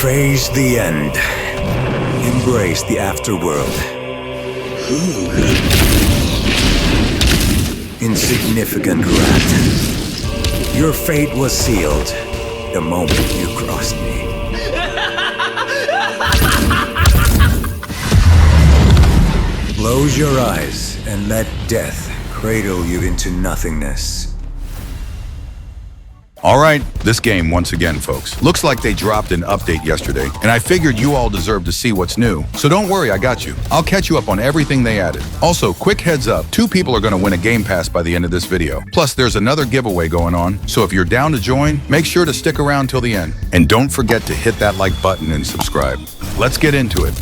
Face the end. Embrace the afterworld. Insignificant rat. Your fate was sealed the moment you crossed me. Close your eyes and let death cradle you into nothingness. Alright, this game once again, folks. Looks like they dropped an update yesterday, and I figured you all deserve to see what's new. So don't worry, I got you. I'll catch you up on everything they added. Also, quick heads up, 2 people are gonna win a Game Pass by the end of this video. Plus, there's another giveaway going on, so if you're down to join, make sure to stick around till the end. And don't forget to hit that like button and subscribe. Let's get into it.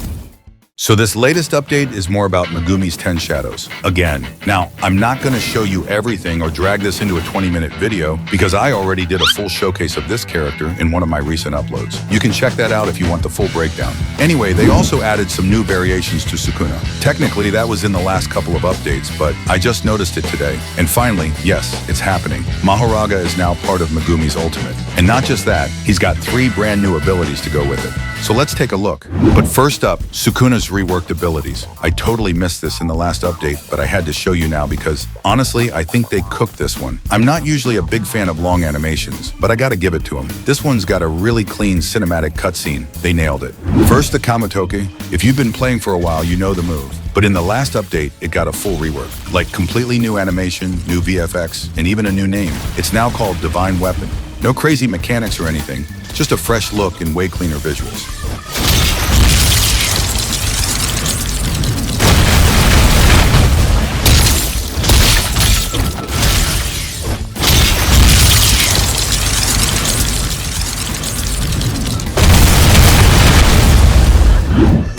So this latest update is more about Megumi's 10 Shadows. Again, now, I'm not going to show you everything or drag this into a 20-minute video because I already did a full showcase of this character in one of my recent uploads. You can check that out if you want the full breakdown. Anyway, they also added some new variations to Sukuna. Technically, that was in the last couple of updates, but I just noticed it today. And finally, yes, it's happening. Mahoraga is now part of Megumi's ultimate. And not just that, he's got 3 brand new abilities to go with it. So let's take a look. But first up, Sukuna's reworked abilities. I totally missed this in the last update, but I had to show you now because, honestly, I think they cooked this one. I'm not usually a big fan of long animations, but I gotta give it to them. This one's got a really clean cinematic cutscene. They nailed it. First, the Kamitoki. If you've been playing for a while, you know the move. But in the last update, it got a full rework. Like completely new animation, new VFX, and even a new name. It's now called Divine Weapon. No crazy mechanics or anything, just a fresh look and way cleaner visuals.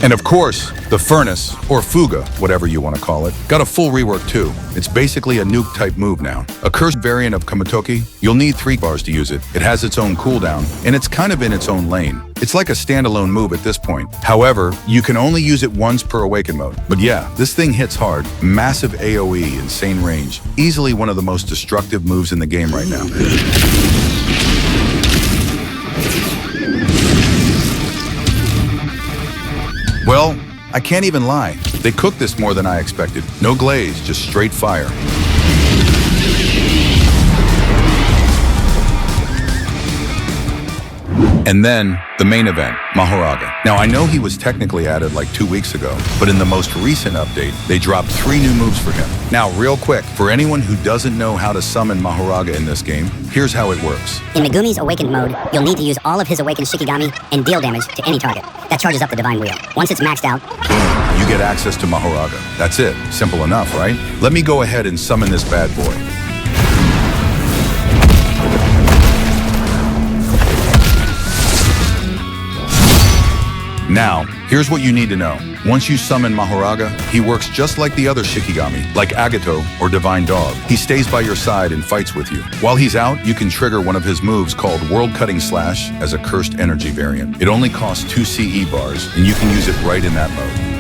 And of course, the Furnace, or Fuga, whatever you want to call it, got a full rework too. It's basically a nuke-type move now. A cursed variant of Kamitoki, you'll need 3 bars to use it. It has its own cooldown, and it's kind of in its own lane. It's like a standalone move at this point. However, you can only use it once per awaken mode. But yeah, this thing hits hard. Massive AoE, insane range. Easily one of the most destructive moves in the game right now. Well, I can't even lie. They cooked this more than I expected. No glaze, just straight fire. And then, the main event, Mahoraga. Now, I know he was technically added like 2 weeks ago, but in the most recent update, they dropped 3 new moves for him. Now, real quick, for anyone who doesn't know how to summon Mahoraga in this game, here's how it works. In Megumi's awakened mode, you'll need to use all of his awakened Shikigami and deal damage to any target. That charges up the Divine Wheel. Once it's maxed out, you get access to Mahoraga. That's it. Simple enough, right? Let me go ahead and summon this bad boy. Now, here's what you need to know. Once you summon Mahoraga, he works just like the other Shikigami, like Agato or Divine Dog. He stays by your side and fights with you. While he's out, you can trigger one of his moves called Whirlcutting Slash as a cursed energy variant. It only costs 2 CE bars, and you can use it right in that mode.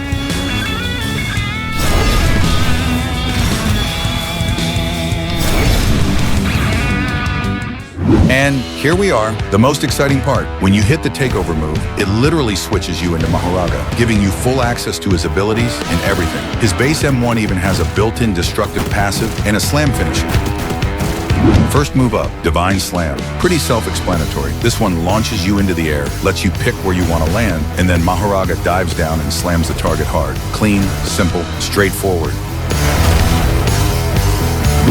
And here we are, the most exciting part. When you hit the takeover move, it literally switches you into Mahoraga, giving you full access to his abilities and everything. His base M1 even has a built-in destructive passive and a slam finisher. First move up, Divine Slam. Pretty self-explanatory. This one launches you into the air, lets you pick where you want to land, and then Mahoraga dives down and slams the target hard. Clean, simple, straightforward.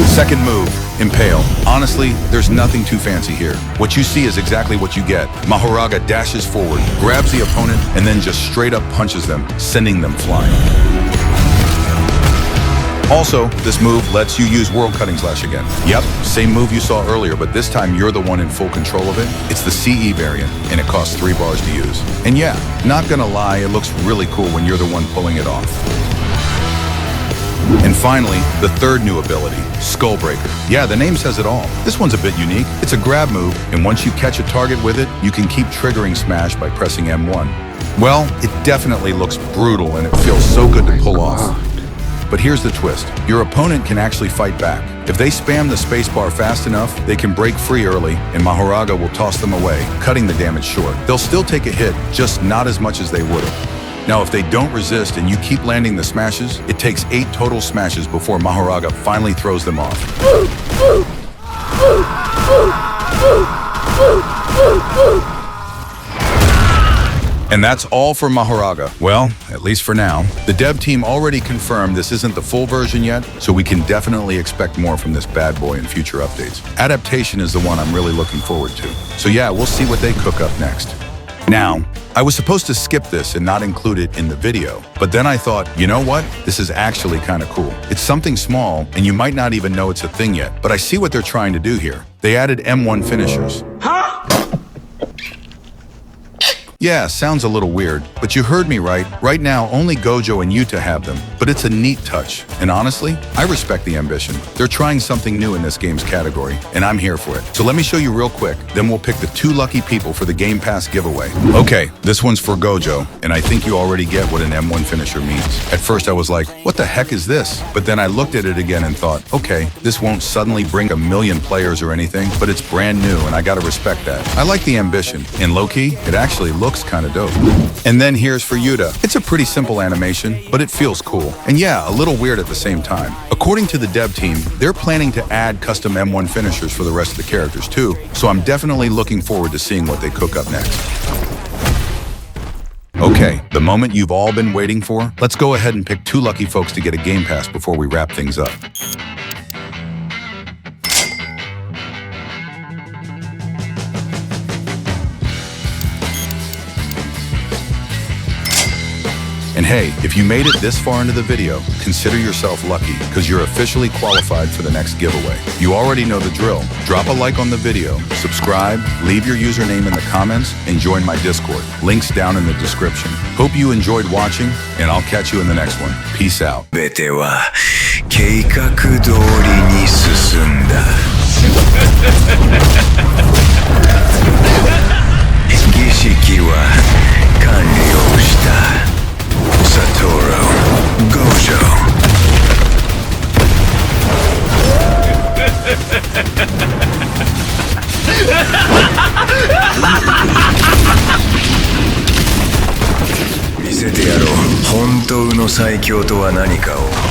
Second move, Impale. Honestly, there's nothing too fancy here. What you see is exactly what you get. Mahoraga dashes forward, grabs the opponent, and then just straight up punches them, sending them flying. Also, this move lets you use Whirlcutting Slash again. Yep, same move you saw earlier, but this time you're the one in full control of it. It's the CE variant, and it costs 3 bars to use. And yeah, not gonna lie, it looks really cool when you're the one pulling it off. And finally, the third new ability, Skullbreaker. Yeah, the name says it all. This one's a bit unique. It's a grab move, and once you catch a target with it, you can keep triggering Smash by pressing M1. Well, it definitely looks brutal, and it feels so good to pull off. But here's the twist. Your opponent can actually fight back. If they spam the spacebar fast enough, they can break free early, and Mahoraga will toss them away, cutting the damage short. They'll still take a hit, just not as much as they would have. Now, if they don't resist and you keep landing the smashes, it takes 8 total smashes before Mahoraga finally throws them off. And that's all for Mahoraga. Well, at least for now. The dev team already confirmed this isn't the full version yet, so we can definitely expect more from this bad boy in future updates. Adaptation is the one I'm really looking forward to. So yeah, we'll see what they cook up next. Now, I was supposed to skip this and not include it in the video, but then I thought, you know what? This is actually kind of cool. It's something small, and you might not even know it's a thing yet, but I see what they're trying to do here. They added M1 finishers. Yeah, sounds a little weird, but you heard me right. Right now, only Gojo and Yuta have them, but it's a neat touch. And honestly, I respect the ambition. They're trying something new in this game's category, and I'm here for it. So let me show you real quick, then we'll pick the 2 lucky people for the Game Pass giveaway. Okay, this one's for Gojo, and I think you already get what an M1 finisher means. At first I was like, what the heck is this? But then I looked at it again and thought, okay, this won't suddenly bring a million players or anything, but it's brand new, and I gotta respect that. I like the ambition. In Lowkey, it actually looks kind of dope. And then here's for Yuta. It's a pretty simple animation, but it feels cool. And yeah, a little weird at the same time. According to the dev team, they're planning to add custom M1 finishers for the rest of the characters too, so I'm definitely looking forward to seeing what they cook up next. Okay, the moment you've all been waiting for, let's go ahead and pick 2 lucky folks to get a Game Pass before we wrap things up. And hey, if you made it this far into the video, consider yourself lucky because you're officially qualified for the next giveaway. You already know the drill. Drop a like on the video, subscribe, leave your username in the comments, and join my Discord. Links down in the description. Hope you enjoyed watching, and I'll catch you in the next one. Peace out. 全ては計画通りに進んだ。儀式は完了した。Satoru Gojo. Misete yaro, 本当の最強とは何かを。